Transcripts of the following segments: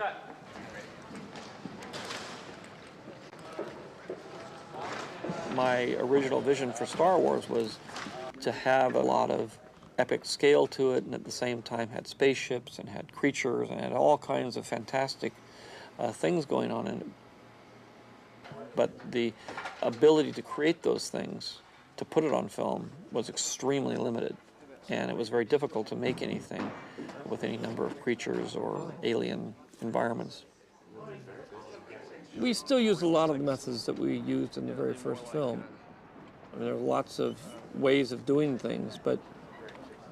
Cut. My original vision for Star Wars was to have a lot of epic scale to it, and at the same time had spaceships and had creatures and had all kinds of fantastic things going on in it. But the ability to create those things, to put it on film, was extremely limited. And it was very difficult to make anything with any number of creatures or alien environments. We still use a lot of the methods that we used in the very first film. I mean, there are lots of ways of doing things, but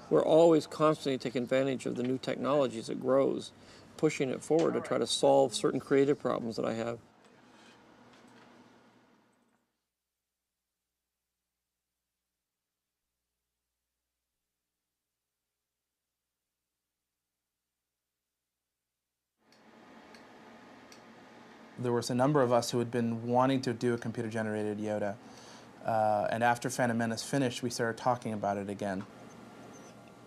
we're always constantly taking advantage of the new technology as it grows, pushing it forward to try to solve certain creative problems that I have. There was a number of us who had been wanting to do a computer-generated Yoda. And after Phantom Menace finished, we started talking about it again.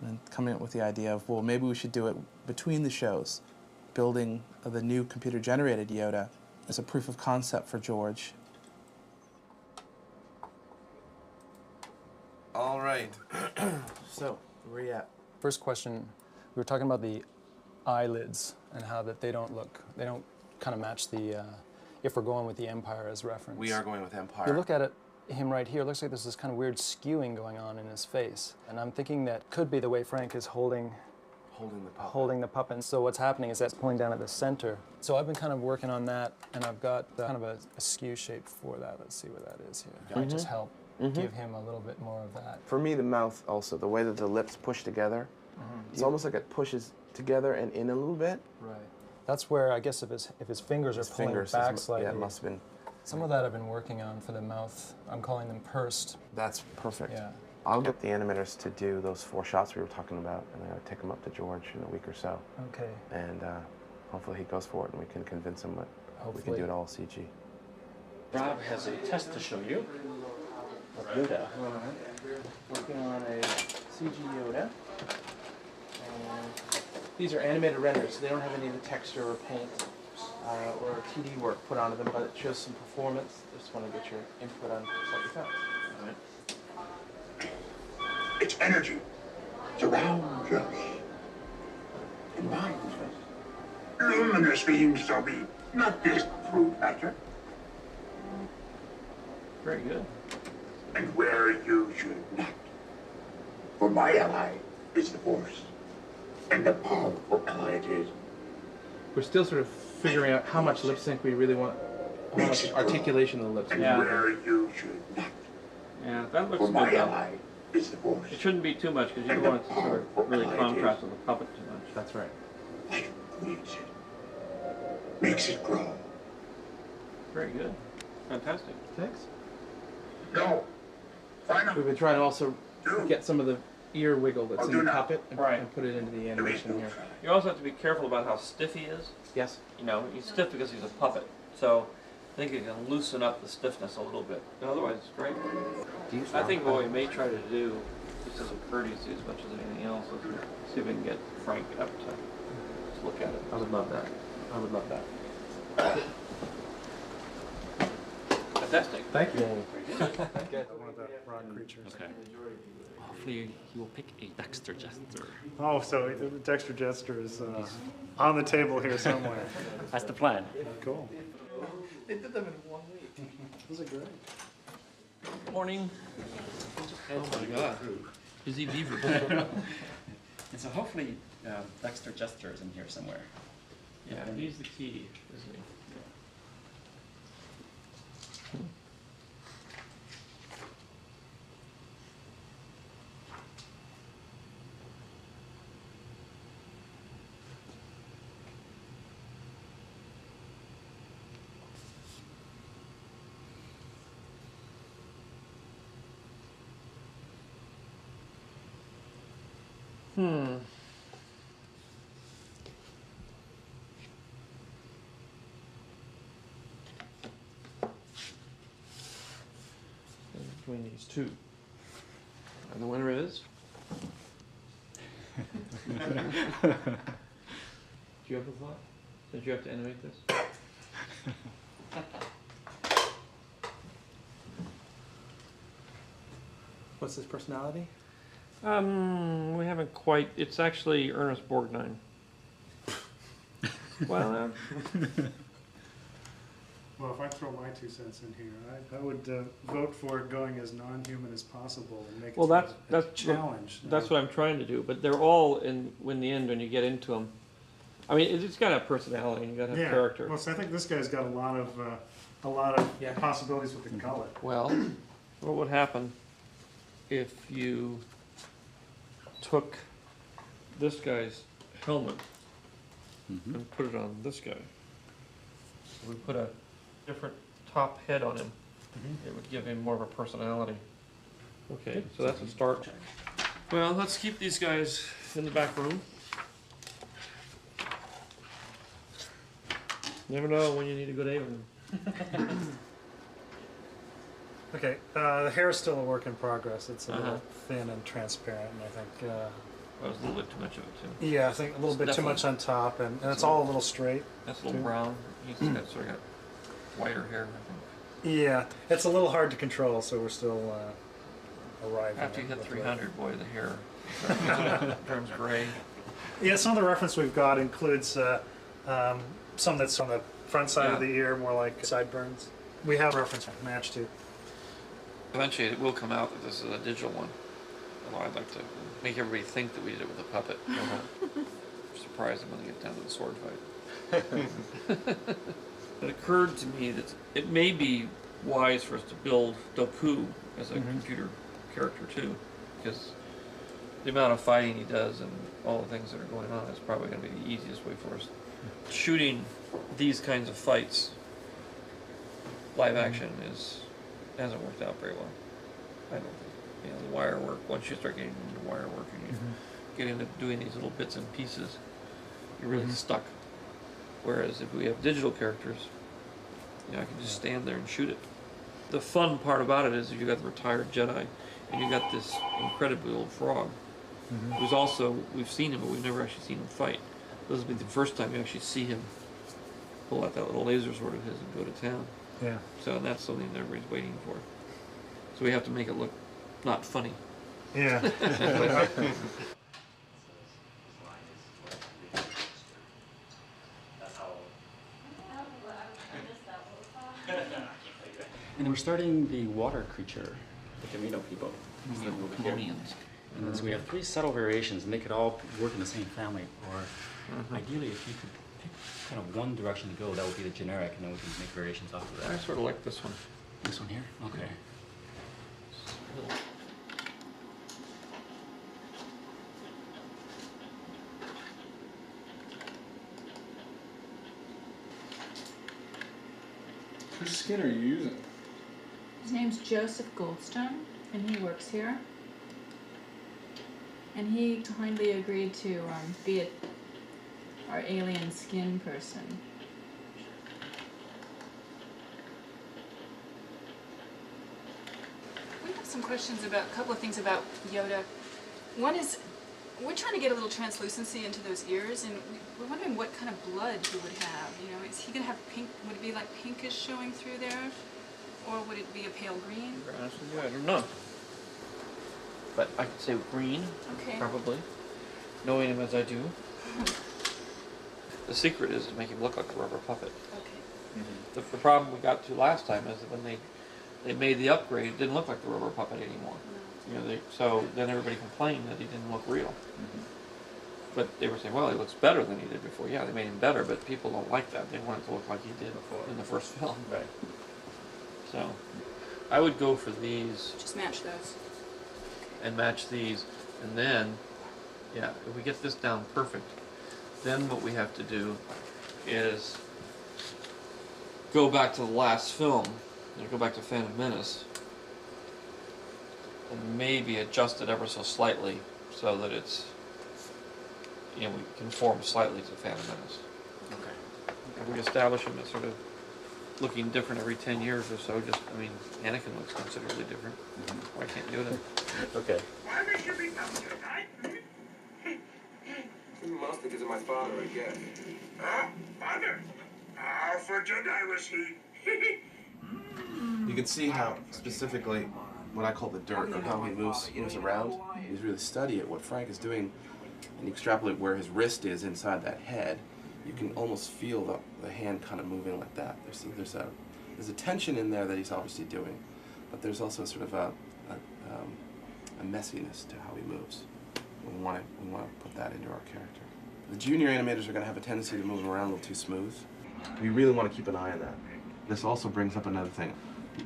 And coming up with the idea of, well, maybe we should do it between the shows, building the new computer-generated Yoda as a proof of concept for George. All right. So, where are you at? First question, we were talking about the eyelids and how that they don't kind of match the, if we're going with the Empire as reference. We are going with Empire. You look at it, him right here, it looks like there's this kind of weird skewing going on in his face. And I'm thinking that could be the way Frank is holding the puppet. So what's happening is that's pulling down at the center. So I've been kind of working on that, and I've got kind of a skew shape for that. Let's see what that is here. Might just help give him a little bit more of that. For me, the mouth also, the way that the lips push together, it's almost like it pushes together and in a little bit. Right. That's where I guess if his fingers are pulling back slightly. Yeah, it must have been. Some of that I've been working on for the mouth. I'm calling them pursed. That's perfect. Yeah. I'll get the animators to do those 4 shots we were talking about, and I'll take them up to George in a week or so. Okay. And hopefully he goes for it, and we can convince him that we can do it all CG. Rob has a test to show you of Yoda. Working on a CG Yoda. These are animated renders, so they don't have any of the texture or paint or 2D work put onto them, but it shows some performance. Just want to get your input on what you found. All right. It's energy. Surrounds us. It binds us. Luminous beings shall be, not this crude matter. Very good. And where you should not. For my ally is the Force. And a powerful ally it is. We're still sort of figuring out how much lip sync we really want, how much articulation of the lips. And where you should not. Yeah, that looks For good. my ally is the Force. It shouldn't be too much because you don't want it to sort of really contrast with the puppet too much. That's right. Life breeds it. Makes it grow. Very good. Fantastic. Thanks. No. Final. We've been trying to also get some of the ear wiggle that's in the puppet and, Right. and put it into the animation here. You also have to be careful about how stiff he is. Yes. You know, he's stiff because he's a puppet. So I think you can loosen up the stiffness a little bit. Otherwise, it's great. I think what we may try to do, just as a courtesy as much as anything else, is see if we can get Frank up to look at it. I would love that. I would love that. Fantastic. Thank you. Get one of the rock creatures. Okay. Hopefully he will pick a Dexter Jester. Oh, so Dexter Jester is on the table here somewhere. That's the plan. Cool. They did them in 1 week. Those are great. Morning. Oh my god. Busy beaver. And so hopefully Dexter Jester is in here somewhere. Yeah, he's the key, isn't he? Between these two. And the winner is? Do you have a thought? Did you have to animate this? What's his personality? We haven't quite. It's actually Ernest Borgnine. Well, Well, if I throw my 2 cents in here, I would vote for going as non-human as possible and make well, it a that's challenge. That's what I'm trying to do. But they're all in the end when you get into them. I mean, it's got to have personality and you got to have character. Well, so I think this guy's got a lot of possibilities with the color. Well, what would happen if you took this guy's helmet and put it on this guy? So we put a different top head on him. It would give him more of a personality. Okay, so that's a start. Well, let's keep these guys in the back room. Never know when you need a good alien. Okay, the hair is still a work in progress. It's a little thin and transparent, and I think... That was a little bit too much of it, too. Yeah, I think a little bit too much on top, and it's all a little straight. That's a little brown. He's got sort of got whiter hair, I think. Yeah, it's a little hard to control, so we're still arriving. After you hit 300, boy, the hair turns gray. Yeah, some of the reference we've got includes some that's on the front side of the ear, more like sideburns. We have reference match to. Eventually, it will come out that this is a digital one. Although I'd like to make everybody think that we did it with a puppet. Surprise them when they get down to the sword fight. It occurred to me that it may be wise for us to build Doku as a computer character too, because the amount of fighting he does and all the things that are going on is probably going to be the easiest way for us. Shooting these kinds of fights live action hasn't worked out very well. I don't think. You know, the wire work, once you start getting into wire work and you get into doing these little bits and pieces, you're really stuck. Whereas if we have digital characters, you know, I can just stand there and shoot it. The fun part about it is you got the retired Jedi and you got this incredibly old frog who's also, we've seen him, but we've never actually seen him fight. This will be the first time you actually see him pull out that little laser sword of his and go to town. Yeah. So that's something that everybody's waiting for. So we have to make it look not funny. Yeah. And we're starting the water creature, the Camino people. Colonians. And then so we have 3 subtle variations, and they could all work in the same family. Or ideally, if you could pick kind of one direction to go, that would be the generic, and then we can make variations off of that. I sort of like this one. This one here? Okay. Whose skin are you using? His name's Joseph Goldstone, and he works here. And he kindly agreed to be our alien skin person. We have some questions about a couple of things about Yoda. One is, we're trying to get a little translucency into those ears, and we're wondering what kind of blood he would have. You know, is he going to have pink? Would it be like pinkish showing through there, or would it be a pale green? To be honest with you, I don't know. But I could say green, probably, knowing him as I do. The secret is to make him look like a rubber puppet. Okay. The problem we got to last time is that when they made the upgrade, it didn't look like the rubber puppet anymore. You know, so then everybody complained that he didn't look real. But they were saying, well, he looks better than he did before. Yeah, they made him better, but people don't like that. They want it to look like he did in the first film. Right. So I would go for these. Just match those. And match these. And then, yeah, if we get this down perfect, then what we have to do is go back to the last film, and go back to Phantom Menace, and maybe adjust it ever so slightly so that it's, you know, we conform slightly to Phantom Menace. Okay. If we establish him as sort of looking different every 10 years or so, just, I mean, Anakin looks considerably different. Why can't you do that? Okay. Why did you become Jedi? Mostly because of my father, I guess. Ah, father. For Jedi was he. You can see how, specifically, what I call the dirt, or how he moves around. He's really study it, what Frank is doing, and you extrapolate where his wrist is inside that head. You can almost feel the hand kind of moving like that. There's a tension in there that he's obviously doing, but there's also sort of a messiness to how he moves. We want to put that into our character. The junior animators are going to have a tendency to move him around a little too smooth. We really want to keep an eye on that. This also brings up another thing.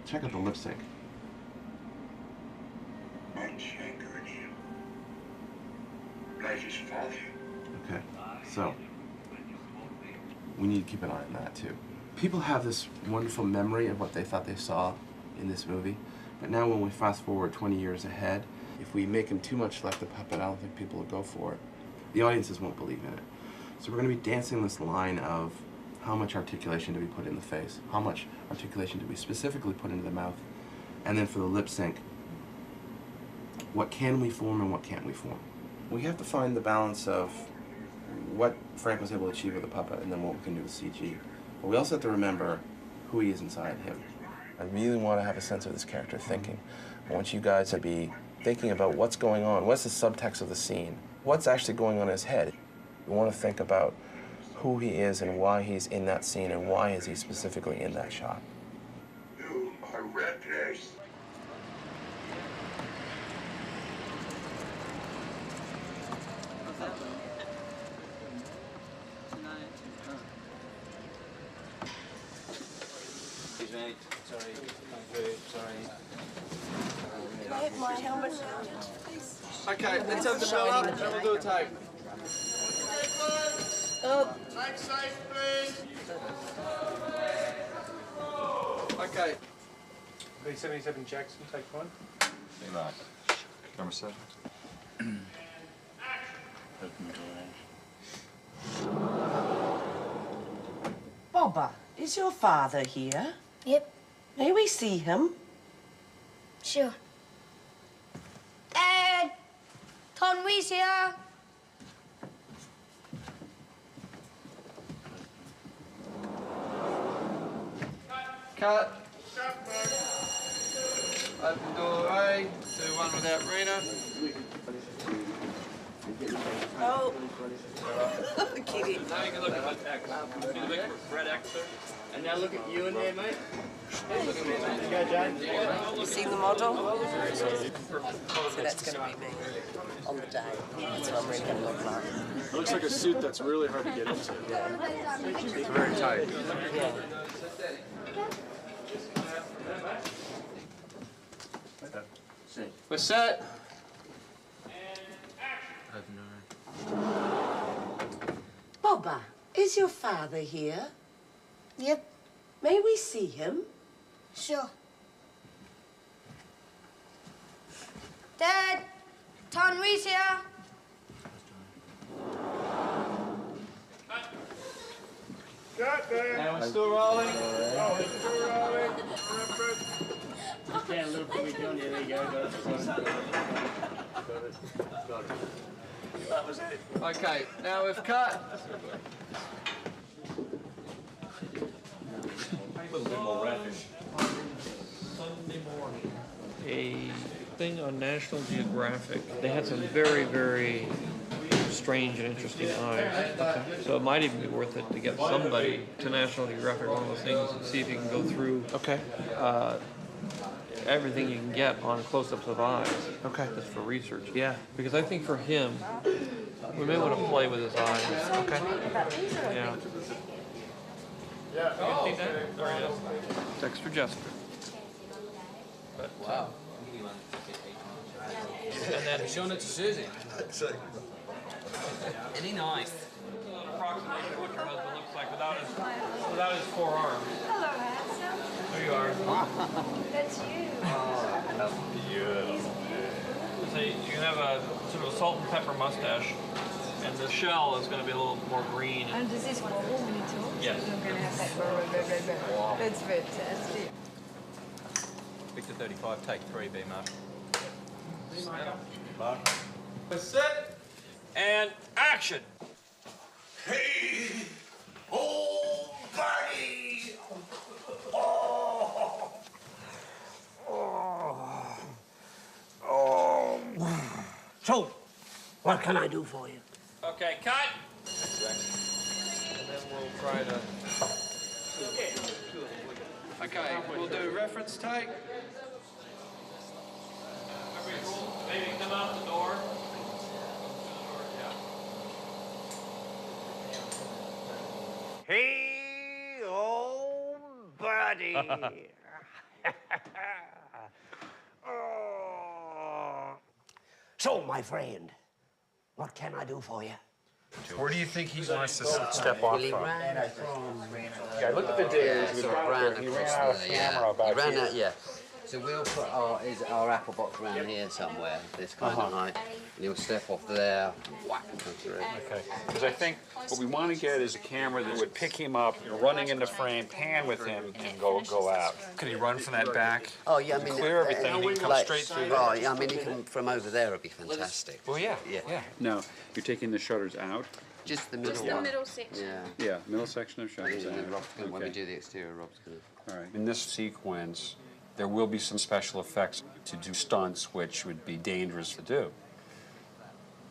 Check out the lip sync. Much anger in him. Like his father. Okay, so we need to keep an eye on that too. People have this wonderful memory of what they thought they saw in this movie, but now when we fast forward 20 years ahead, if we make him too much like the puppet, I don't think people will go for it. The audiences won't believe in it. So we're going to be dancing this line of how much articulation do we put in the face, how much articulation do we specifically put into the mouth, and then for the lip sync, what can we form and what can't we form. We have to find the balance of what Frank was able to achieve with the puppet and then what we can do with CG. But we also have to remember who he is inside him. I really want to have a sense of this character thinking. I want you guys to be thinking about what's going on, what's the subtext of the scene, what's actually going on in his head. We want to think about who he is and why he's in that scene and why is he specifically in that shot. You are reckless. Sorry. Can I have my helmet now, please? Okay, let's have the bell up and we'll do a take. Oh. Take safe, please. Okay. B77 Jackson, take one. Hey, Mark. Camera set. Bobba, is your father here? Yep. May we see him? Sure. Dad! Tonwee's here! Cut. Open doorway. Do one without Rena. Oh. Kitty. Now you can look at what X. Do the big red X there. And now look at you in there, mate. Hey, look at me, mate. You go, Jane. You see the model? So that's going to be me on the day. That's what I'm really going to look like. It looks like a suit that's really hard to get into. It's very tight. Yeah. We're set. Bobba, is your father here? Yep. May we see him? Sure. Dad! Tonwee's here! Got there. Now we're still rolling. Oh, it's still rolling. Yeah, a little bit we done. Yeah, there you go. Got it. That was it. Okay, now we've cut. A little bit more radish. Sunday morning. A thing on National Geographic. They had some very, very strange and interesting eyes. Okay. So it might even be worth it to get somebody to National Geographic, one of those things, and see if you can go through everything you can get on close-ups of eyes. Okay. Just for research. Yeah. Because I think for him, we may want to play with his eyes. Okay. Yeah. Yeah. You see that? There it is. It's extra Jessica. But, Wow. and then Showing it to Susie. Isn't he nice? approximation of what your husband looks like without his forearm. Hello, handsome. There you are. That's you. So you can have a sort of a salt and pepper mustache, and the shell is going to be a little more green. And does this wobble when you talk? Yes. So I'm going to have that. Wow. That's fantastic. Victor 35, take 3, B Mark. Set and action. So, what can I do for you? Okay, cut. And then we'll try to... Okay, we'll do reference take. Maybe come out the door. Hey, old buddy. Oh. So, my friend, what can I do for you? Where do you think he wants to step off from? Yeah, look at the days with Brandon. He ran out of camera about here. Yeah. So we'll put our apple box around here somewhere, this kind of height, and he'll step off there, whack, and come through. Okay. Because I think what we want to get is a camera that would pick him up, running into frame, pan with him, and go out. Could he run from that back? Oh yeah, I mean, clear everything, and he can come straight through. Oh yeah, I mean, he can from over there. It'd be fantastic. Well, yeah. No, you're taking the shutters out. Just the middle Just one. the middle section. Yeah. Middle section of shutters out. When we do the exterior, Rob's gonna. All right. In this sequence, there will be some special effects to do stunts, which would be dangerous to do.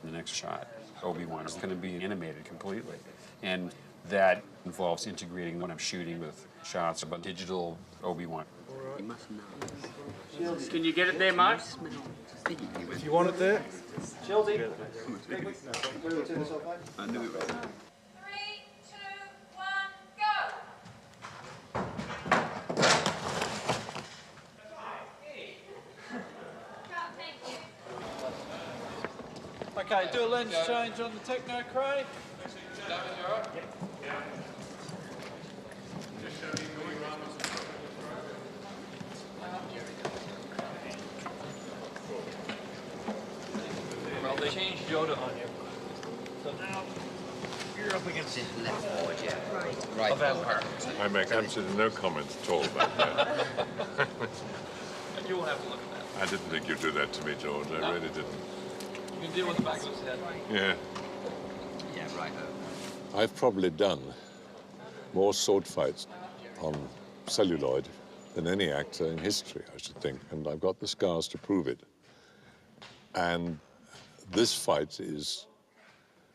The next shot, Obi-Wan is going to be animated completely, and that involves integrating when I'm shooting with shots of a digital Obi-Wan. You must know. Can you get it there, Mark? If you want it there. Chelsea. I knew it was. 3, 2, 1, go! Okay, do a lens change on the Techno Crane. Well, they changed Yoda on you. So now you're up against left forward, yeah. a vampire. I make absolutely no comment at all about that. And you won't have to look at that. I didn't think you'd do that to me, George. I really didn't. You can deal with the back of his head. Yeah. Yeah, right. I've probably done more sword fights on celluloid than any actor in history, I should think, and I've got the scars to prove it. And this fight is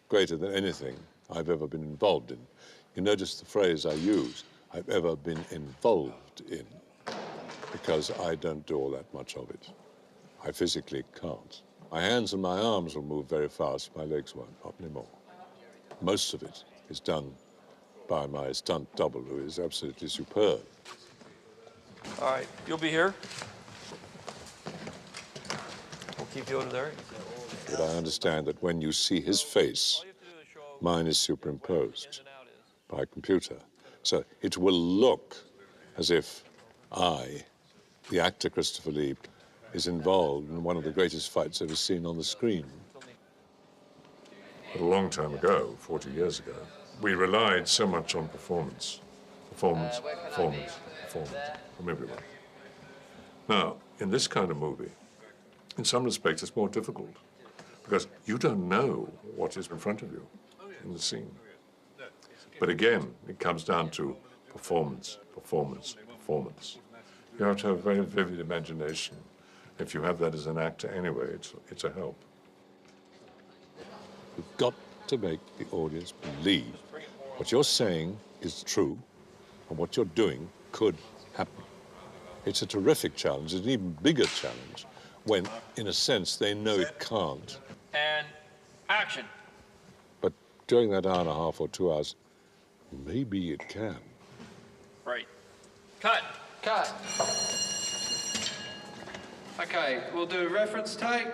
greater than anything I've ever been involved in. You notice the phrase I use, I've ever been involved in, because I don't do all that much of it. I physically can't. My hands and my arms will move very fast, my legs won't, not anymore. Most of it is done by my stunt double, who is absolutely superb. All right, you'll be here. We'll keep Yoda there. But I understand that when you see his face, mine is superimposed by a computer. So it will look as if I, the actor Christopher Lee, is involved in one of the greatest fights ever seen on the screen. A long time ago, 40 years ago, we relied so much on performance. Performance, performance, performance from everyone. Now, in this kind of movie, in some respects, it's more difficult because you don't know what is in front of you in the scene. But again, it comes down to performance, performance, performance. You have to have a very vivid imagination. If you have that as an actor anyway, it's a help. You've got to make the audience believe what you're saying is true and what you're doing could happen. It's a terrific challenge. It's an even bigger challenge when, in a sense, they know it can't. And action. But during that hour and a half or 2 hours, maybe it can. Right. Cut. Cut. Okay, we'll do a reference take.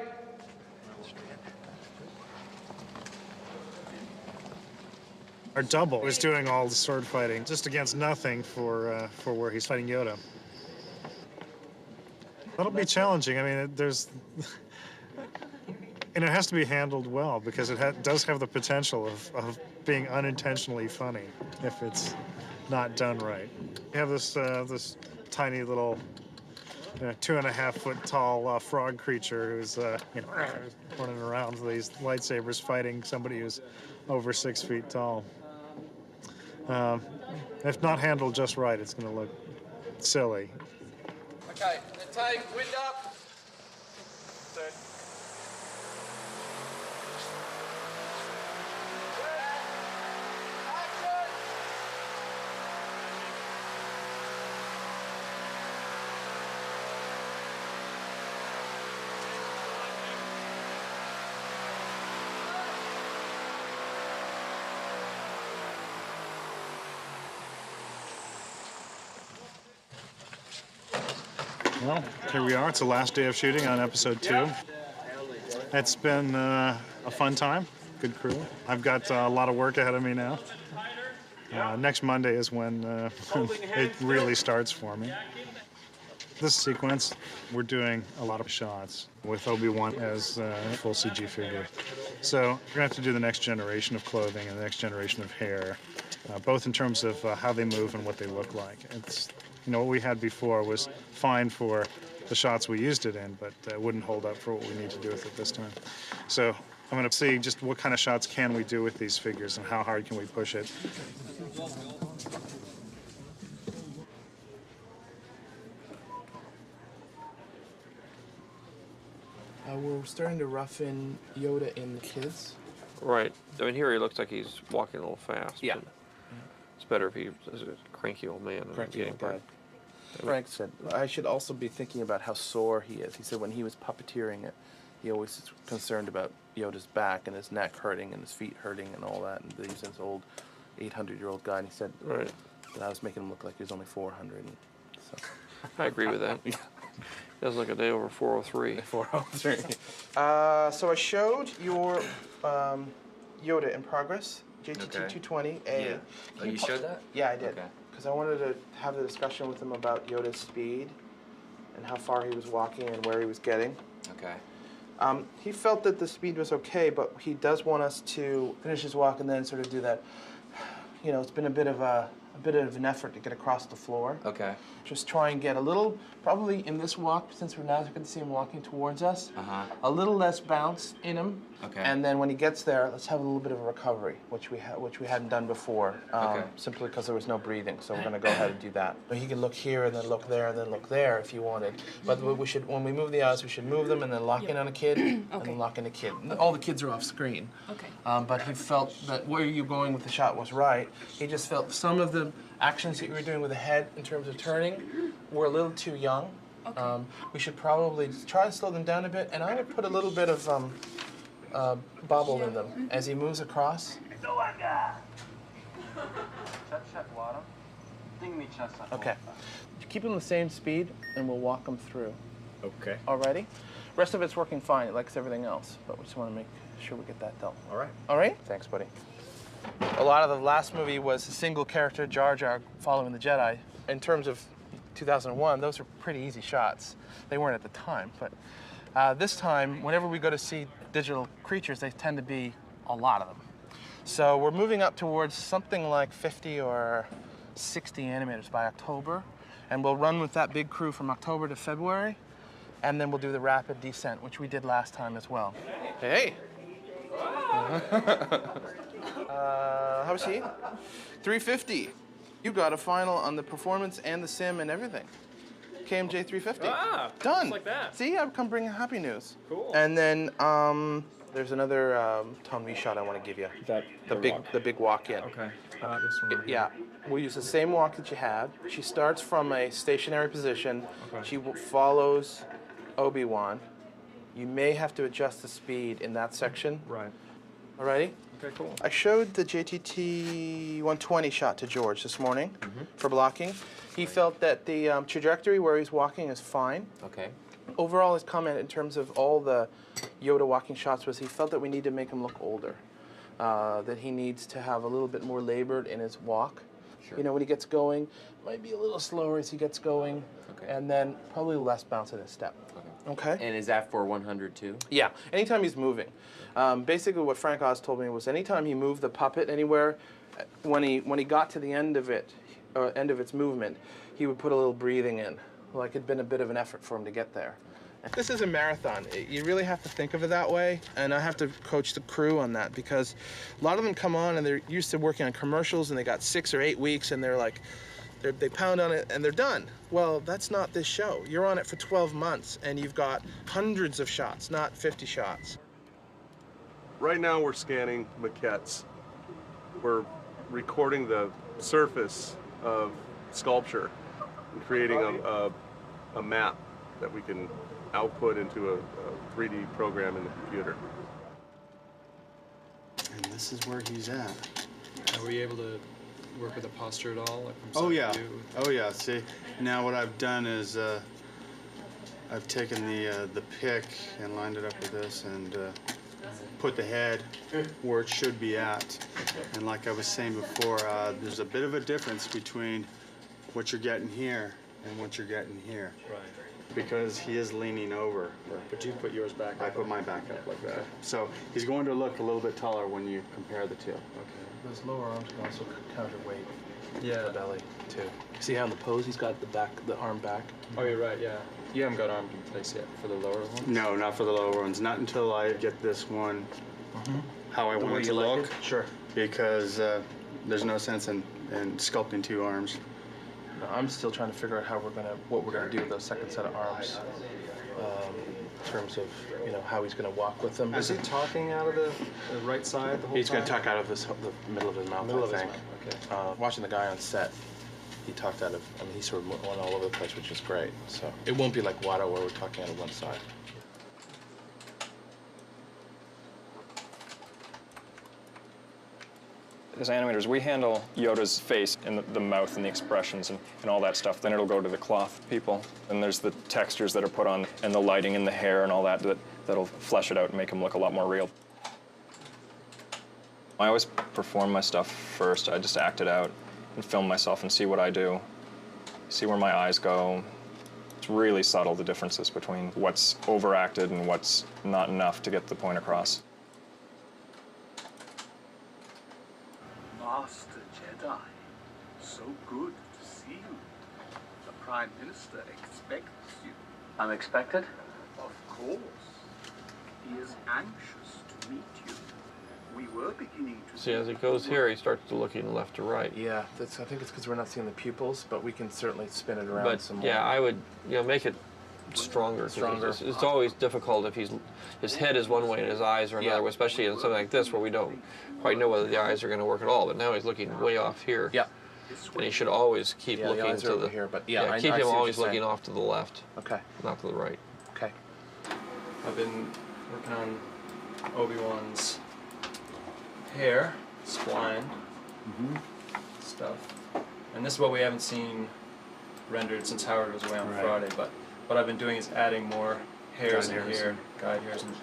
Our double was doing all the sword fighting, just against nothing for where he's fighting Yoda. That'll be challenging. I mean, and it has to be handled well because it does have the potential of being unintentionally funny if it's not done right. We have this this tiny little 2.5 foot tall frog creature who's running around with these lightsabers fighting somebody who's over 6 feet tall. If not handled just right, it's going to look silly. Okay, the take, wind up. Well, here we are. It's the last day of shooting on episode 2. It's been a fun time. Good crew. I've got a lot of work ahead of me now. Next Monday is when it really starts for me. This sequence, we're doing a lot of shots with Obi-Wan as a full CG figure. So we're going to have to do the next generation of clothing and the next generation of hair, both in terms of how they move and what they look like. It's, you know, what we had before was fine for the shots we used it in, but it wouldn't hold up for what we need to do with it this time. So I'm going to see just what kind of shots can we do with these figures and how hard can we push it. We're starting to rough in Yoda in the kids. Right. I mean, here he looks like he's walking a little fast. Yeah. It's better if he is a cranky old man. Cranky getting old guy. by. Frank said, I should also be thinking about how sore he is. He said when he was puppeteering it, he always is concerned about Yoda's back and his neck hurting and his feet hurting and all that. And he's this old 800-year-old guy. And he said that I was making him look like he was only 400. And so. I agree with that. Does look a day over 403. 403. So I showed your Yoda in progress, JTT 220A. Yeah. Oh, you showed that? Yeah, I did. Okay. Because I wanted to have the discussion with him about Yoda's speed and how far he was walking and where he was getting. Okay. He felt that the speed was okay, but he does want us to finish his walk and then sort of do that. You know, it's been a bit of an effort to get across the floor. Okay. Just try and get a little, probably in this walk, since we're now going to see him walking towards us, a little less bounce in him. Okay. And then when he gets there, let's have a little bit of a recovery, which we hadn't done before, simply because there was no breathing. So we're going to go ahead and do that. But he could look here and then look there and then look there if you wanted. But we should, when we move the eyes, we should move them and then lock in on a kid and then lock in a kid. All the kids are off screen. Okay. But he felt that where you were going with the shot was right. He just felt some of the actions that you were doing with the head in terms of turning were a little too young. Okay. We should probably try to slow them down a bit, and I would put a little bit of bobble in them as he moves across. Okay. Keep them the same speed, and we'll walk them through. Okay. Alrighty? Rest of it's working fine. It likes everything else, but we just want to make sure we get that done. All right. All right? Thanks, buddy. A lot of the last movie was a single character, Jar Jar, following the Jedi. In terms of 2001, those were pretty easy shots. They weren't at the time, but this time, whenever we go to see digital creatures, they tend to be a lot of them. So we're moving up towards something like 50 or 60 animators by October, and we'll run with that big crew from October to February, and then we'll do the rapid descent, which we did last time as well. Hey! How was he? 350. You got a final on the performance and the sim and everything. KMJ 350. Ah, done. Just like that. See, I've come bringing happy news. Cool. And then there's another Tom V shot I want to give you. The big walk in. Okay. This one. Yeah, we'll use the same walk that you had. She starts from a stationary position. Okay. She follows Obi-Wan. You may have to adjust the speed in that section. Right. Alrighty? Okay, cool. I showed the JTT 120 shot to George this morning for blocking. He felt that the trajectory where he's walking is fine. Okay. Overall, his comment in terms of all the Yoda walking shots was he felt that we need to make him look older. That he needs to have a little bit more labored in his walk. Sure. You know, when he gets going, might be a little slower as he gets going, and then probably less bounce in his step. Okay. And is that for 100 too? Yeah, anytime he's moving. Basically what Frank Oz told me was anytime he moved the puppet anywhere, when he got to the end of it, end of its movement, he would put a little breathing in. Like it'd been a bit of an effort for him to get there. This is a marathon. You really have to think of it that way, and I have to coach the crew on that because a lot of them come on and they're used to working on commercials and they got 6 or 8 weeks and they're like, they pound on it and they're done. Well, that's not this show. You're on it for 12 months and you've got hundreds of shots, not 50 shots. Right now we're scanning maquettes. We're recording the surface of sculpture and creating a map that we can output into a 3D program in the computer. And this is where he's at. Are we able to work with the posture at all? Like from Oh side yeah. view? Oh yeah. See, now what I've done is I've taken the pick and lined it up with this and put the head where it should be at. And like I was saying before, there's a bit of a difference between what you're getting here and what you're getting here. Right. Because he is leaning over. But you put yours back up. I put mine back up like that. So he's going to look a little bit taller when you compare the two. Okay. Those lower arms can also counterweight Yeah. the belly too. See how in the pose he's got the arm back? Oh, you're right, yeah. You haven't got arm in place yet for the lower ones? No, not for the lower ones. Not until I get this one how I want it to look. Sure. Because there's no sense in sculpting two arms. No, I'm still trying to figure out what we're gonna do with the second set of arms, in terms of how he's gonna walk with them. Is he talking out of the right side the whole He's time? gonna talk out of the middle of his mouth. Middle I of his think. mouth, okay. Watching the guy on set, he talked out of. I mean, he sort of went all over the place, which is great. So it won't be like Watto where we're talking out of one side. As animators, we handle Yoda's face and the mouth and the expressions and all that stuff. Then it'll go to the cloth people. And there's the textures that are put on and the lighting and the hair and all that'll flesh it out and make him look a lot more real. I always perform my stuff first. I just act it out and film myself and see what I do, see where my eyes go. It's really subtle, the differences between what's overacted and what's not enough to get the point across. Master Jedi, so good to see you. The Prime Minister expects you. Unexpected? Of course. He is anxious to meet you. We were beginning to See, as he goes here, he starts to looking left to right. Yeah, I think it's because we're not seeing the pupils, but we can certainly spin it around But some more. yeah, I would make it stronger. Stronger. It's always difficult if his head is one way and his eyes are another way, especially in something like this where we don't quite know whether the eyes are going to work at all. But now he's looking way off here. Yeah. And he should always keep the looking eyes to are the over here, but yeah, I keep see him what always you're looking saying. off to the left. Okay. Not to the right. Okay. I've been working on Obi-Wan's hair, spline, stuff. And this is what we haven't seen rendered since Howard was away on Friday, but what I've been doing is adding more hairs Guide in hairs. here, guide hairs, and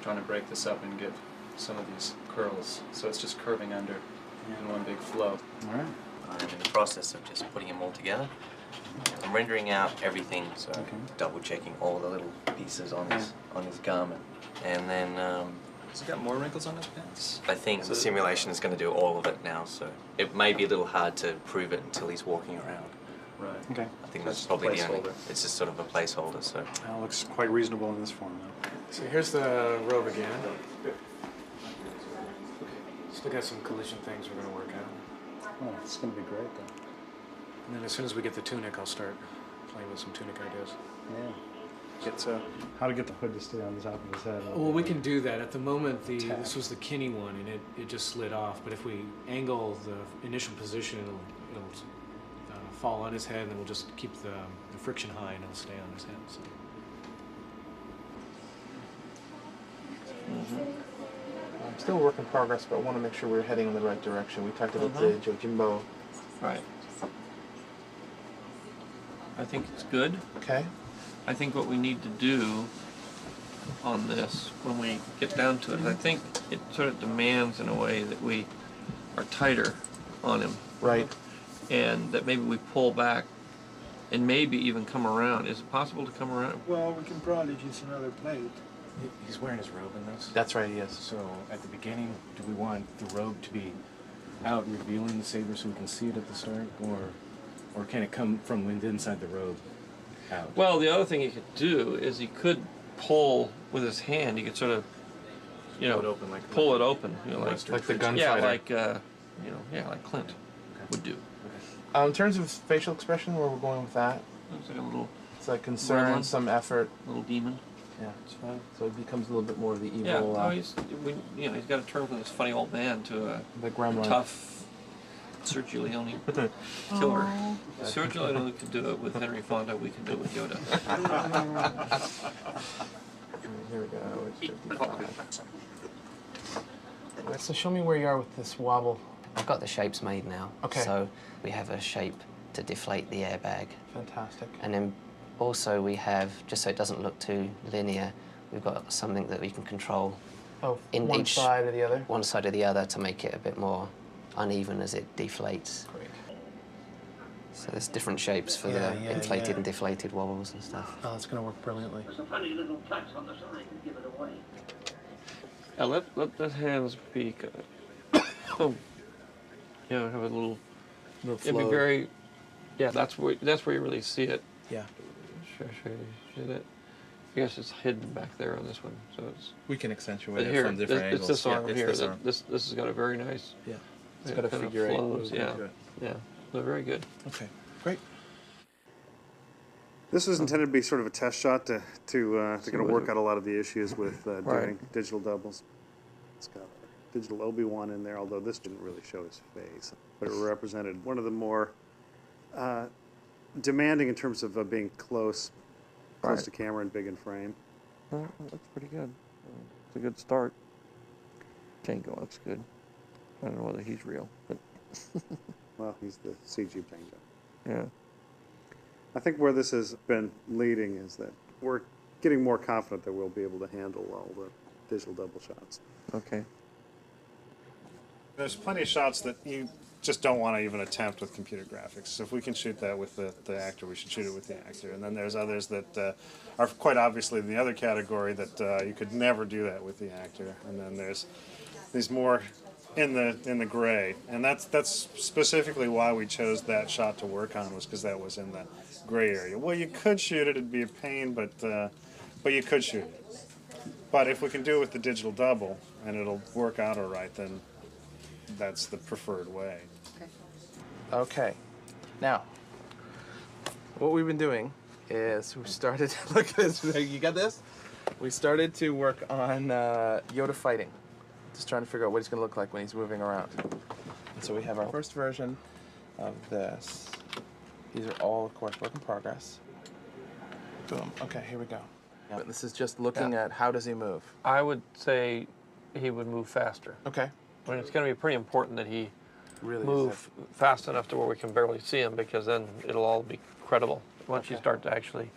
trying to break this up and give some of these curls. So it's just curving under in one big flow. All right. I'm in the process of just putting them all together. I'm rendering out everything, so double checking all the little pieces on his garment. And then has he got more wrinkles on his pants? I think the simulation is going to do all of it now, so it may be a little hard to prove it until he's walking around. Right. Okay. I think So that's it's a probably the only. placeholder. It's just sort of a placeholder. So. That looks quite reasonable in this form, though. So here's the robe again. Still got some collision things we're going to work out. Oh, it's going to be great, though. And then as soon as we get the tunic, I'll start playing with some tunic ideas. Yeah. How to get the hood to stay on the top of his head. Well, we can do that. At the moment, this was the Kinney one, and it just slid off. But if we angle the initial position, it'll fall on his head, and then we'll just keep the friction high, and it'll stay on his head. So. Still a work in progress, but I want to make sure we're heading in the right direction. We talked about the Jojimbo. Right. I think it's good. Okay. I think what we need to do on this, when we get down to it, I think it sort of demands in a way that we are tighter on him. Right. And that maybe we pull back and maybe even come around. Is it possible to come around? Well, we can probably use another plate. He's wearing his robe in this? That's right, he is. So at the beginning, do we want the robe to be out revealing the saber so we can see it at the start? Or can it come from inside the robe out? Well, the other thing he could do is he could pull with his hand. He could sort of, Pull it open like pull it open, like the gunfighter. Yeah, like like Clint would do. In terms of facial expression, where we're going with that? Looks like a little. It's like concern, gremlin. some effort. Little demon. Yeah, it's fine. So it becomes a little bit more of the evil. Yeah, no, he's got to turn from this funny old man to a the gremlin. Tough Sergio Leone killer. Sergio Leone could do it with Henry Fonda. We can do it with Yoda. Here we go. It's 55. All right, so show me where you are with this wobble. I've got the shapes made now. Okay. So we have a shape to deflate the airbag. Fantastic. And then Also, we have, just so it doesn't look too linear, we've got something that we can control. Oh, in one each, side or the other? One side or the other to make it a bit more uneven as it deflates. Great. So there's different shapes for the inflated and deflated wobbles and stuff. Oh, it's going to work brilliantly. There's a funny little touch on the side and give it away. Yeah, let the hands be, have a little it'd be very, that's where you really see it. Yeah. See that? I guess it's hidden back there on this one, so it's. We can accentuate it here, from different angles. It's this arm it's here. This arm. This has got a very nice. Yeah. It's got a figure eight. Flows, yeah. They're very good. Okay, great. This was intended to be sort of a test shot to kind of work out a lot of the issues with doing digital doubles. It's got a digital Obi-Wan in there, although this didn't really show his face, but it represented one of the more demanding in terms of being close to camera and big in frame. That's pretty good. It's a good start. Django looks good. I don't know whether he's real, but well, he's the CG Django. Yeah. I think where this has been leading is that we're getting more confident that we'll be able to handle all the digital double shots. Okay. There's plenty of shots that you just don't want to even attempt with computer graphics. So if we can shoot that with the actor, we should shoot it with the actor. And then there's others that are quite obviously in the other category that you could never do that with the actor. And then there's these more in the gray, and that's specifically why we chose that shot to work on, was because that was in the gray area. Well, you could shoot it; it'd be a pain, but you could shoot it. But if we can do it with the digital double and it'll work out all right, then that's the preferred way. Okay. Now, what we've been doing is we started. Look at this. You got this? We started to work on Yoda fighting. Just trying to figure out what he's going to look like when he's moving around. And so we have our first version of this. These are all, of course, work in progress. Boom. Okay, here we go. But this is just looking at how does he move. I would say he would move faster. Okay. I mean, it's going to be pretty important that he really move fast enough to where we can barely see him, because then it'll all be credible. Once you start to actually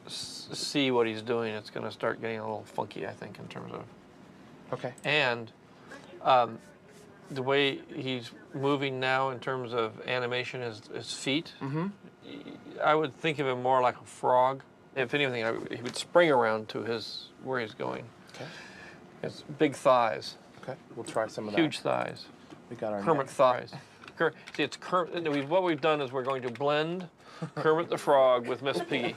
see what he's doing, it's going to start getting a little funky, I think, in terms of. Okay. And the way he's moving now in terms of animation, his feet, I would think of him more like a frog. If anything, he would spring around to where he's going. Okay. It's big thighs. Okay. We'll try some of that. Huge thighs. We got our Kermit thighs. See, it's Kermit. What we've done is we're going to blend Kermit the Frog with Miss Piggy.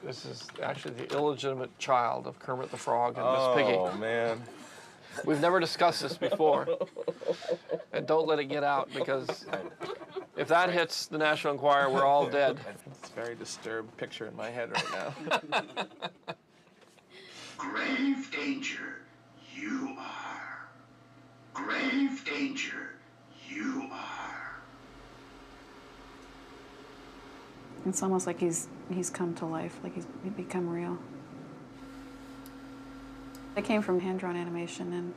This is actually the illegitimate child of Kermit the Frog and Miss Piggy. Oh, man. We've never discussed this before. And don't let it get out, because if that hits the National Enquirer, we're all dead. It's a very disturbed picture in my head right now. Grave danger, you are. Grave danger, you are. It's almost like he's come to life, like he's become real. I came from hand-drawn animation, and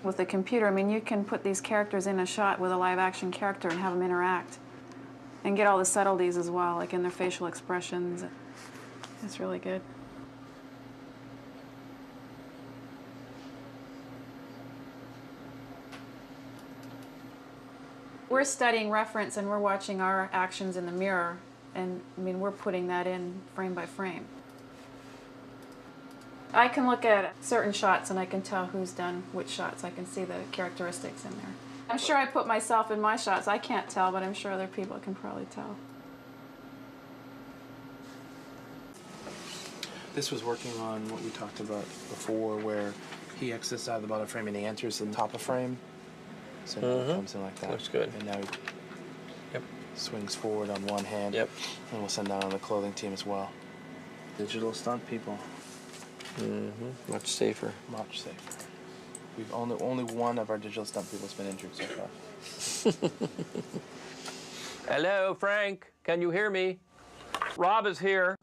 with the computer, I mean, you can put these characters in a shot with a live-action character and have them interact and get all the subtleties as well, like in their facial expressions. It's really good. We're studying reference, and we're watching our actions in the mirror, and I mean, we're putting that in frame by frame. I can look at certain shots and I can tell who's done which shots. I can see the characteristics in there. I'm sure I put myself in my shots. I can't tell, but I'm sure other people can probably tell. This was working on what we talked about before, where he exits out of the bottom frame and he enters the top of frame. So now it comes in like that. Looks good. And now he swings forward on one hand. Yep. And we'll send that on the clothing team as well. Digital stunt people. Much safer. Much safer. We've only one of our digital stunt people has been injured so far. Hello, Frank. Can you hear me? Rob is here.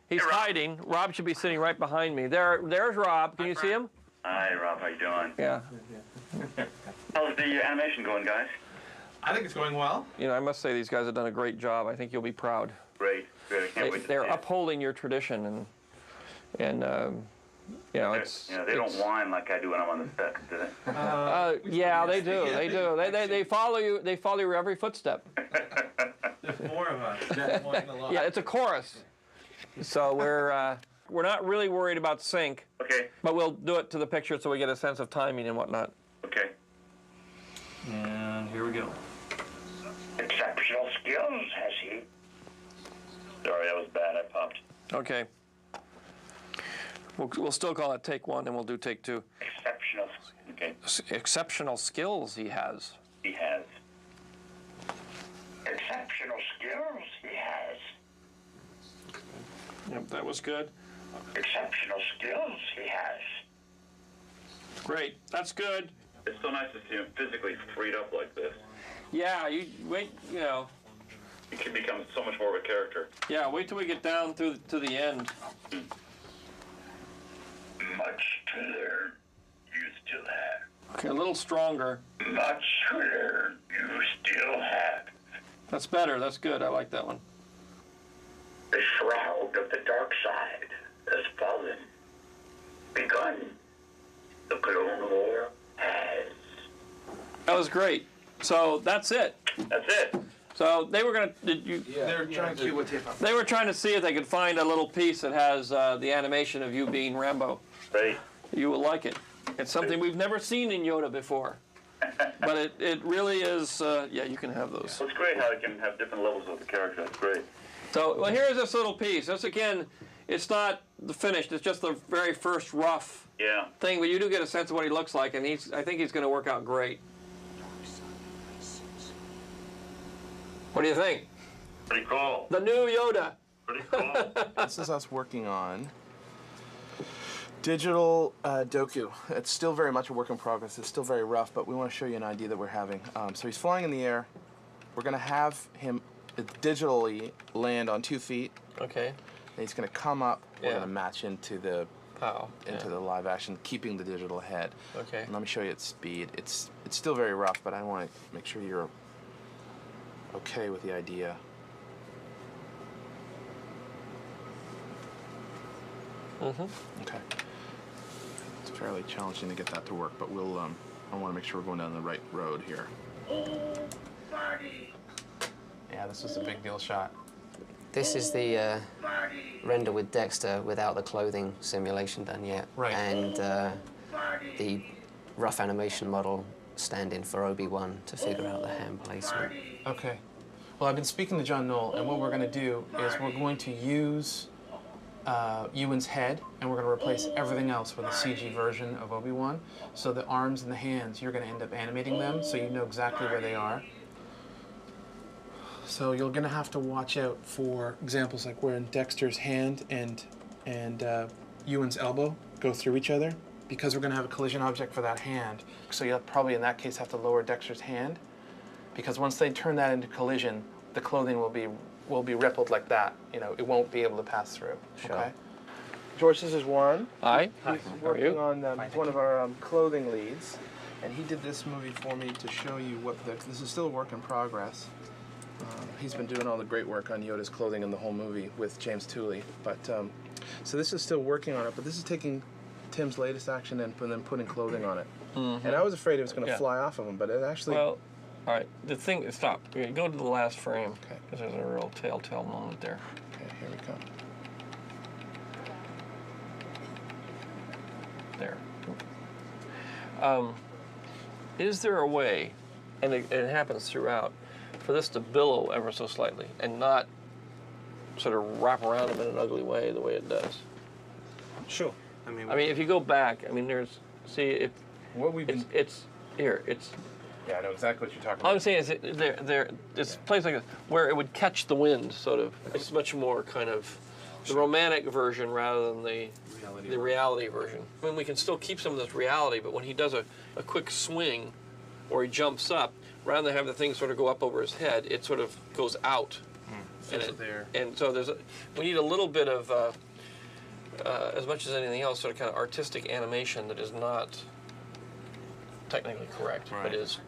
He's hiding. Rob should be sitting right behind me. There's Rob. Can you see him? Hi, Rob. How you doing? Yeah. How's the animation going, guys? I think it's going well. You know, I must say these guys have done a great job. I think you'll be proud. Great. Great, I can't wait to They're see it. upholding your tradition, and you know, it's. You know, they don't whine like I do when I'm on the set, do they? Yeah, they do. They do. They follow you. They follow your every footstep. There's more of us. That's whining a lot. Yeah, it's a chorus. So we're not really worried about sync. Okay. But we'll do it to the picture so we get a sense of timing and whatnot. Okay. And here we go. Exceptional skills, has he? Sorry, that was bad. I popped. Okay. We'll still call it take one, and we'll do take two. Exceptional. Okay. Exceptional skills he has. He has. Exceptional skills he has. Yep, that was good. Exceptional skills he has. Great. That's good. It's so nice to see him physically freed up like this. Yeah, you wait. You know. He can become so much more of a character. Yeah, wait till we get down to the end. Much to learn, you still have. Okay, a little stronger. Much to learn, you still have. That's better. That's good. I like that one. The shroud of the dark side has fallen. Begun. The Clone War has. That was great. So that's it. That's it. So they were gonna. Did you? They're trying to cue what tape up. They were trying to see if they could find a little piece that has the animation of you being Rambo. Right. You will like it. It's something we've never seen in Yoda before. But it really is. Yeah, you can have those. Well, it's great how it can have different levels of the character. That's great. So, well, here's this little piece. This, again, it's not the finished. It's just the very first rough thing. But you do get a sense of what he looks like, and I think he's going to work out great. What do you think? Pretty cool. The new Yoda. Pretty cool. This is us working on digital doku. It's still very much a work in progress. It's still very rough, but we want to show you an idea that we're having. So he's flying in the air. We're going to have him digitally land on 2 feet. Okay. And he's going to come up. We're going to match into the the live action, keeping the digital head. Okay. And let me show you its speed. It's still very rough, but I want to make sure you're okay with the idea. Mm-hmm. Okay. It's fairly challenging to get that to work, but we'll. I want to make sure we're going down the right road here. Yeah, this was a big deal shot. This is the render with Dexter without the clothing simulation done yet. Right. And the rough animation model stand-in for Obi-Wan to figure out the hand placement. Okay. Well, I've been speaking to John Knoll, and what we're going to do is we're going to use Ewan's head, and we're going to replace everything else with a CG version of Obi-Wan. So the arms and the hands, you're going to end up animating them so you know exactly where they are. So you're going to have to watch out for examples like where Dexter's hand and Ewan's elbow go through each other, because we're going to have a collision object for that hand. So you'll probably, in that case, have to lower Dexter's hand, because once they turn that into collision, the clothing will be rippled like that. You know, it won't be able to pass through. Sure. Okay. George, this is Warren. Hi. He's working on he's one of our clothing leads, and he did this movie for me to show you what this is still a work in progress. He's been doing all the great work on Yoda's clothing in the whole movie with James Tooley. But so this is still working on it, but this is taking Tim's latest action and then putting clothing on it. Mm-hmm. And I was afraid it was going to fly off of him, but it actually. Well, all right. The thing. Stop. Go to the last frame. Okay. Because there's a real telltale moment there. Okay. Here we come. There. Is there a way, and it happens throughout, for this to billow ever so slightly and not sort of wrap around him in an ugly way the way it does? Sure. I mean, if you go back, I mean, there's, see, if what we've been, it's here, it's. Yeah, I know exactly what you're talking All about. I'm saying is it's a place like this where it would catch the wind, sort of. It's much more kind of the romantic version rather than the reality version. I mean, we can still keep some of this reality, but when he does a quick swing or he jumps up, rather than have the thing sort of go up over his head, it sort of goes out. And so we need a little bit of, as much as anything else, sort of kind of artistic animation that is not technically correct, but is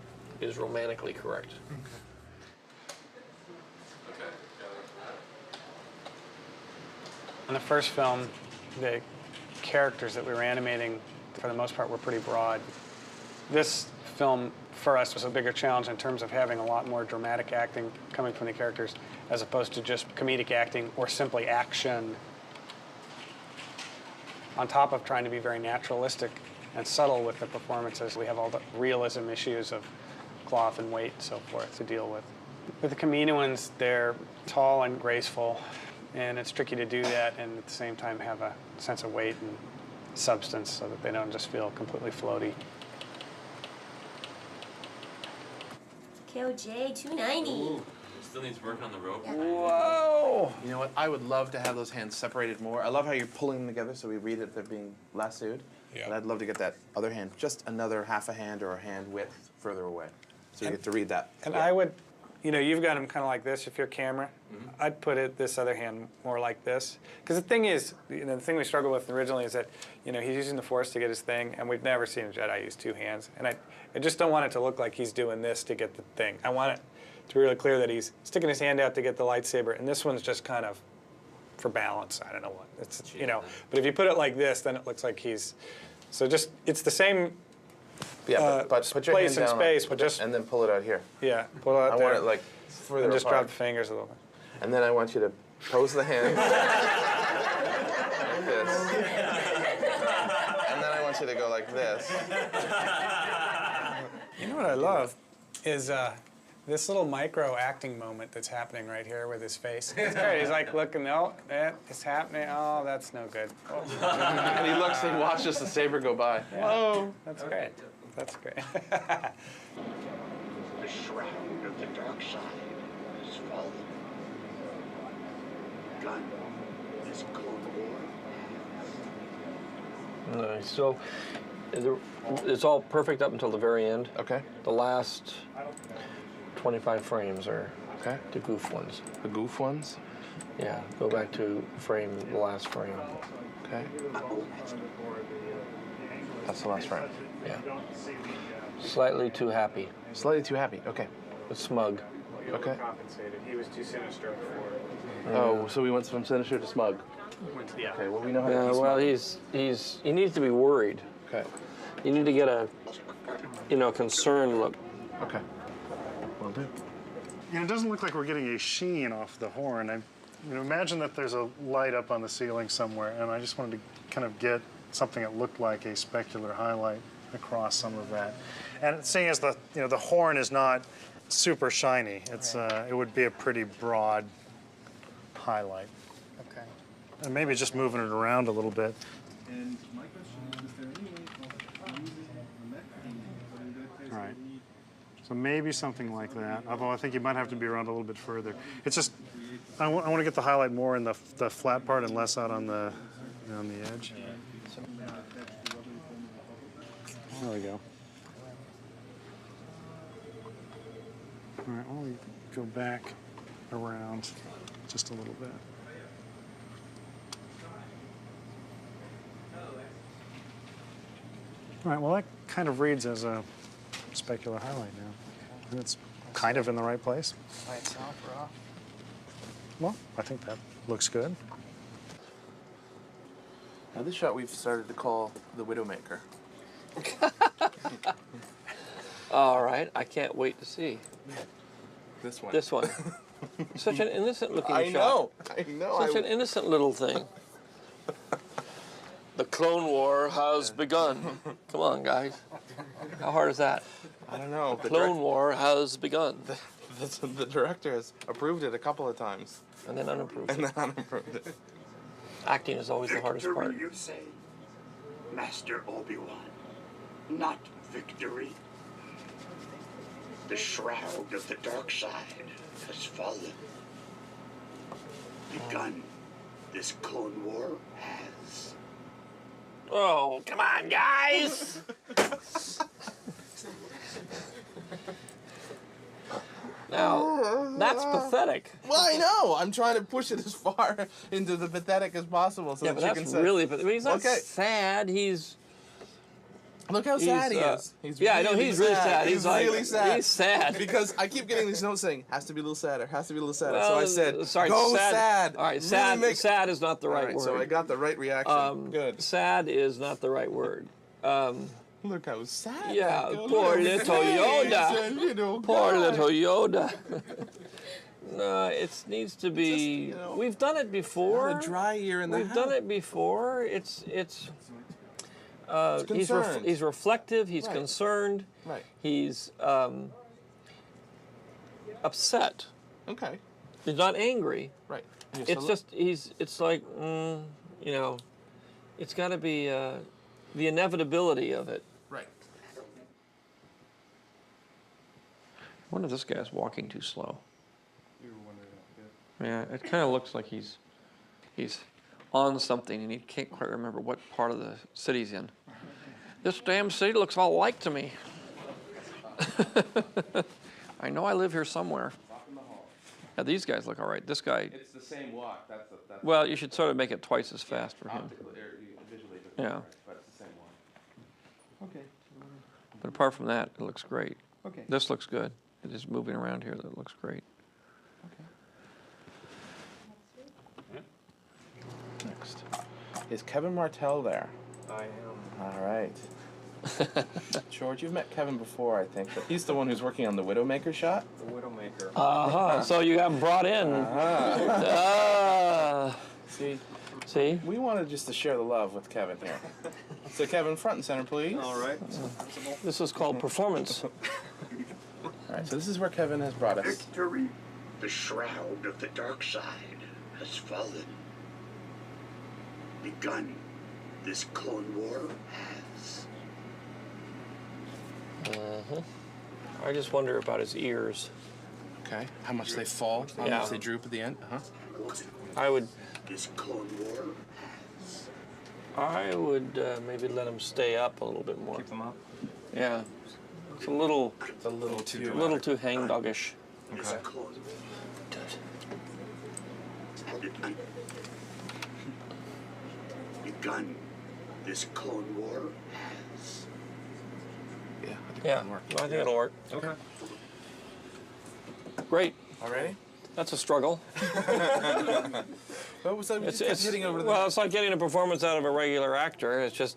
romantically correct. In the first film, the characters that we were animating, for the most part, were pretty broad. This film, for us, was a bigger challenge in terms of having a lot more dramatic acting coming from the characters, as opposed to just comedic acting or simply action. On top of trying to be very naturalistic and subtle with the performances, we have all the realism issues of cloth and weight and so forth to deal with. With the chameleons, they're tall and graceful, and it's tricky to do that and at the same time have a sense of weight and substance so that they don't just feel completely floaty. KOJ 290. Ooh. Still needs work on the rope. Whoa! You know what? I would love to have those hands separated more. I love how you're pulling them together so we read that they're being lassoed. Yeah. But I'd love to get that other hand just another half a hand or a hand width further away, so you get to read that. And I would, you know, you've got them kind of like this if you're camera. I'd put this other hand more like this. Because the thing is, you know, the thing we struggled with originally is that, you know, he's using the Force to get his thing, and we've never seen a Jedi use two hands. And I just don't want it to look like he's doing this to get the thing. I want it to be really clear that he's sticking his hand out to get the lightsaber, and this one's just kind of for balance. I don't know what. It's, you know, but if you put it like this, then it looks like he's, so just, it's the same but put your place hand and down space, but just, and then pull it out here. Yeah, pull it out I there. want it like further and just apart. drop the fingers a little bit. And then I want you to pose the hands like this. And then I want you to go like this. You know what I love is this little micro acting moment that's happening right here with his face. It's great. He's like looking, oh, it's happening. Oh, that's no good. Oh. And he looks, he watches the saber go by. Yeah. Whoa. That's great. That's great. The shroud of the dark side has fallen. Gun this Clone War. Nice. So it's all perfect up until the very end. Okay. The last 25 frames are the goof ones. The goof ones? Yeah. Go back to the last frame. Okay. That's the last frame. Yeah. Slightly too happy. Slightly too happy. Okay. But smug. Okay. Compensated. He was too sinister before. Oh, so we went from sinister to smug. Yeah. Okay. Well, we know how to Yeah. be Well, smug. he needs to be worried. Okay. You need to get a, you know, concerned look. Okay. Will do. You know, it doesn't look like we're getting a sheen off the horn. I imagine that there's a light up on the ceiling somewhere, and I just wanted to kind of get something that looked like a specular highlight across some of that. And seeing as the horn is not super shiny, it's it would be a pretty broad highlight. Okay. And maybe just moving it around a little bit. And my question is there any way of using the mech Right. So maybe something like that. Although I think you might have to be around a little bit further. It's just I want to get the highlight more in the flat part and less out on the edge. There we go. All right, why don't we go back around just a little bit. All right, well, that kind of reads as a specular highlight now. And it's kind of in the right place. Lights off or off? Well, I think that looks good. Now this shot we've started to call the Widowmaker. All right, I can't wait to see. This one. This one. Such an innocent-looking I shot. I know. Such an innocent little thing. The Clone War has begun. Come on, guys. How hard is that? I don't know. The Clone War has begun. The director has approved it a couple of times. And then unapproved it. And then unapproved it. Acting is always the hardest part. Victory, you say, Master Obi-Wan, not victory. The shroud of the dark side has fallen. Begun. This Clone War has. Oh, come on, guys! Now, that's pathetic. Well, I know. I'm trying to push it as far into the pathetic as possible so Yeah, that but you that's can say. really pathetic. I mean, he's not Okay. sad. He's Look how sad he is. He's yeah, I know, he's really sad. He's like, really sad. He's sad. Because I keep getting these notes saying, has to be a little sadder, has to be a little sadder. Well, so I said, sorry, go sad. sad. All right, Really sad, sad is not the right word. So I got the right reaction. Good. Sad is not the right word. Look how sad. Yeah, that poor goes. little Yoda. Little Poor guy. little Yoda. No, it needs to be. Just, we've done it before. A dry year in the We've house. done it before. He's concerned. he's reflective. He's Right. concerned. Right. He's upset. Okay. He's not angry. Right. It's just it's like you know, it's got to be the inevitability of it. Right. I wonder if this guy's walking too slow. Yeah, it kind of looks like he's on something and he can't quite remember what part of the city's in. This damn city looks all alike to me. I know I live here somewhere. Yeah, these guys look all right. This guy. It's the same walk. That's Well, you should sort of make it twice as fast for him. Visually Yeah. but it's the same walk. Okay. But apart from that, it looks great. Okay. This looks good. It is moving around here. That looks great. Next. Is Kevin Martell there? I am. All right. George, you've met Kevin before, I think, but he's the one who's working on the Widowmaker shot. The Widowmaker. So you got brought in. See? We wanted just to share the love with Kevin here. So Kevin, front and center, please. All right. This is called performance. All right, so this is where Kevin has brought us. Victory, the shroud of the dark side, has fallen. Begun. This Clone War has. I just wonder about his ears. Okay, how much they fall, how much they droop at the end. I would. This Clone War has. I would maybe let him stay up a little bit more. Keep them up. Yeah, it's a little too hangdoggish. Okay. Begun. This Clone War has. Yeah, I think it'll work. Okay. Great. All ready? That's a struggle. Well, so It's hitting over the. well, it's like getting a performance out of a regular actor. It's just,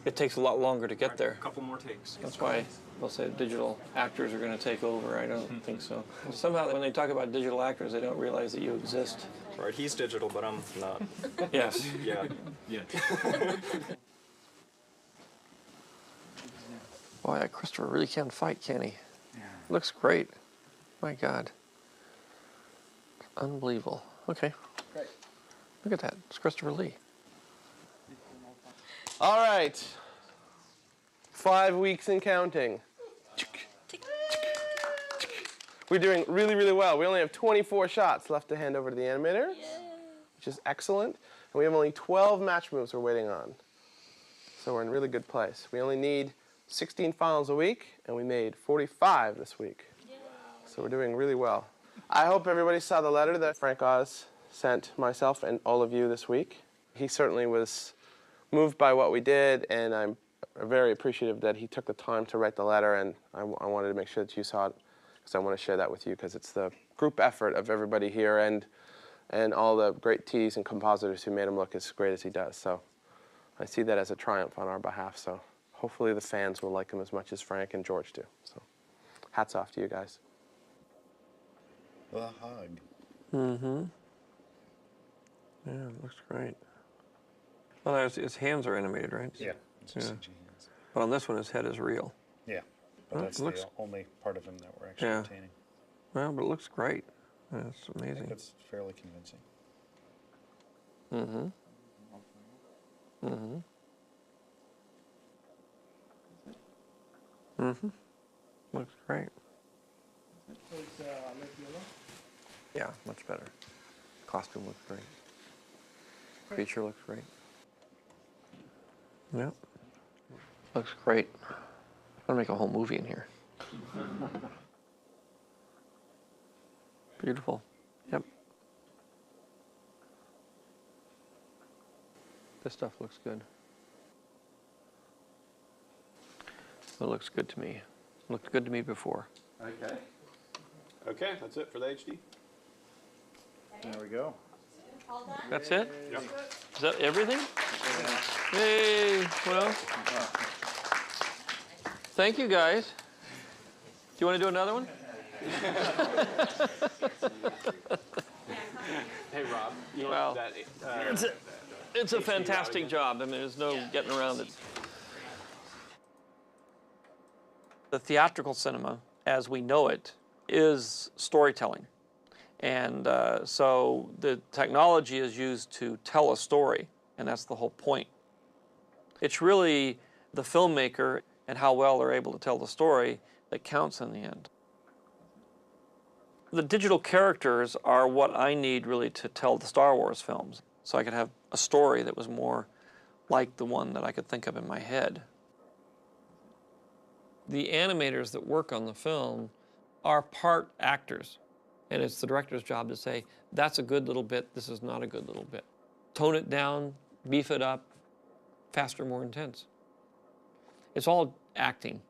it takes a lot longer to get there. A couple more takes. That's why they'll say digital actors are going to take over. I don't think so. Somehow, when they talk about digital actors, they don't realize that you exist. Right, he's digital, but I'm not. Yes. Yeah. Yeah. Boy, that Christopher really can fight, can he? Yeah. Looks great. My God. Unbelievable. Okay. Great. Look at that. It's Christopher Lee. All right. 5 weeks and counting. We're doing really, really well. We only have 24 shots left to hand over to the animator, which is excellent. And we have only 12 match moves we're waiting on. So we're in a really good place. We only need 16 finals a week, and we made 45 this week. So we're doing really well. I hope everybody saw the letter that Frank Oz sent myself and all of you this week. He certainly was moved by what we did, and I'm very appreciative that he took the time to write the letter, and I wanted to make sure that you saw it, because I want to share that with you, because it's the group effort of everybody here and all the great T's and compositors who made him look as great as he does. So I see that as a triumph on our behalf. So hopefully the fans will like him as much as Frank and George do. So hats off to you guys. The hug. Mm-hmm. Yeah, it looks great. Well, his hands are animated, right? Yeah. It's Yeah. CG hands. But on this one, his head is real. Yeah. But Well, that's it looks- the only part of him that we're actually Yeah. retaining. Well, but it looks great. That's I think amazing. it's fairly convincing. Mm-hmm. Mm-hmm. Mm-hmm. Looks great. Yeah, much better. Costume looks great. Creature looks great. Yep. Looks great. I'm gonna make a whole movie in here. Beautiful. Yep. This stuff looks good. It looks good to me. Looked good to me before. Okay. Okay, that's it for the HD. There we go. That's it? Yep. Is that everything? Hey, well, thank you guys. Do you want to do another one? Hey, Rob. You know Well, that, it's a fantastic job. I mean, there's no getting around it. The theatrical cinema, as we know it, is storytelling. And so the technology is used to tell a story, and that's the whole point. It's really the filmmaker and how well they're able to tell the story that counts in the end. The digital characters are what I need really to tell the Star Wars films, so I could have a story that was more like the one that I could think of in my head. The animators that work on the film are part actors, and it's the director's job to say, that's a good little bit, this is not a good little bit. Tone it down, beef it up, faster, more intense. It's all acting.